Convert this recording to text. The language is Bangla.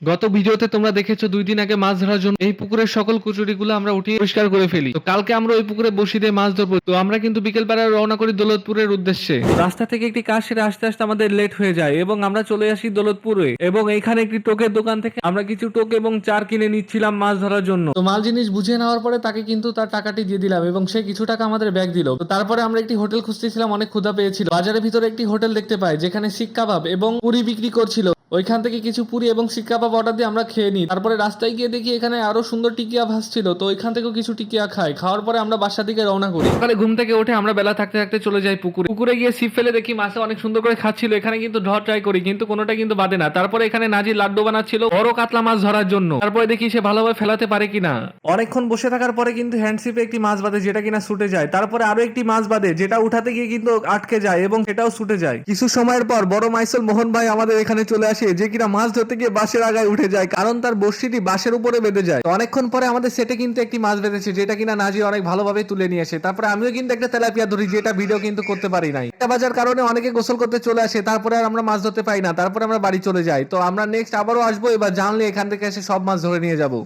গত ভিডিওতে তোমরা দেখেছো 2 দিন আগে মাছ ধরার জন্য এই পুকুরের সকল কচুরিগুলো আমরা উঠিয়ে পরিষ্কার করে ফেলি। তো কালকে আমরা ওই পুকুরে বসি দিয়ে মাছ ধরবো। তো আমরা কিন্তু বিকেল বেলায় রওনা করি দৌলতপুরের উদ্দেশ্যে। রাস্তা থেকে একটি কাজ সেরে আসতে আসতে আমাদের লেট হয়ে যায় এবং আমরা চলে আসি দৌলতপুরে, এবং এইখানে একটি টোকের দোকান থেকে আমরা কিছু টোক এবং চার কিনে নিচ্ছিলাম মাছ ধরার জন্য। তো মাল জিনিস বুঝে নেওয়ার পরে তাকে কিন্তু তার টাকাটি দিয়ে দিলাম এবং সে কিছু টাকা আমাদের ব্যাগ দিল। তো তারপরে আমরা একটি হোটেল খুঁজতেছিলাম, অনেক ক্ষুধা পেয়েছিল। বাজারের ভিতরে একটি হোটেল দেখতে পাই যেখানে শিক কাবাব এবং পুরি বিক্রি করছিল। ওইখান থেকে কিছু পুরি এবং শিক কাবাব অর্ডার দিয়ে আমরা খেয়ে নিই। তারপরে রাস্তায় গিয়ে দেখি এখানে আরো সুন্দর টিকিয়া ভাসছিল, তো ওইখান থেকেও কিছু টিকিয়া খাই। খাওয়ার পরে আমরা বাসার দিকে রওনা করি। সকালে ঘুম থেকে উঠে আমরা বেলা থাকতে থাকতে চলে যাই পুকুরে। পুকুরে গিয়ে ছিপ ফেলে দেখি মাছে অনেক সুন্দর করে খাচ্ছিল। এখানে কিন্তু ঢর ট্রাই করি, কিন্তু কোনোটা কিন্তু বাদে না। তারপরে এখানে নাজির লাড্ডু বানাচ্ছিল বড় কাতলা মাছ ধরার জন্য। তারপরে দেখি সে ভালোভাবে ফেলাতে পারে কিনা। অনেকক্ষণ বসে থাকার পরে কিন্তু হ্যান্ডশিপে একটি মাছ বাঁধে যেটা কিনা ছুটে যায়। তারপরে আরো একটি মাছ বাঁধে যেটা উঠাতে গিয়ে কিন্তু আটকে যায় এবং সেটাও ছুটে যায়। কিছু সময়ের পর বড় মাইসেল মোহন ভাই আমাদের এখানে চলে আসে, যে কিনা মাছ ধরতে গিয়ে বাঁশের আগায় উঠে যায়, কারণ তার বড়শিটি বাঁশের উপরে বেঁধে যায়। তো অনেকক্ষণ পরে আমাদের সেটে কিন্তু একটি মাছ বেঁধেছে যেটা কিনা নাজির অনেক ভালোভাবে তুলে নিয়ে আসে। তারপরে আমিও কিন্তু একটা তেলাপিয়া ধরি, যেটা ভিডিও কিন্তু করতে পারি নাই। একটা বাজার কারণে অনেকে গোসল করতে চলে আসে, তারপরে আর আমরা মাছ ধরতে পাই না। তারপরে আমরা বাড়ি চলে যাই। তো আমরা নেক্সট আবারও আসবো, এবার জানলে এখান থেকে এসে সব মাছ ধরে নিয়ে যাবো।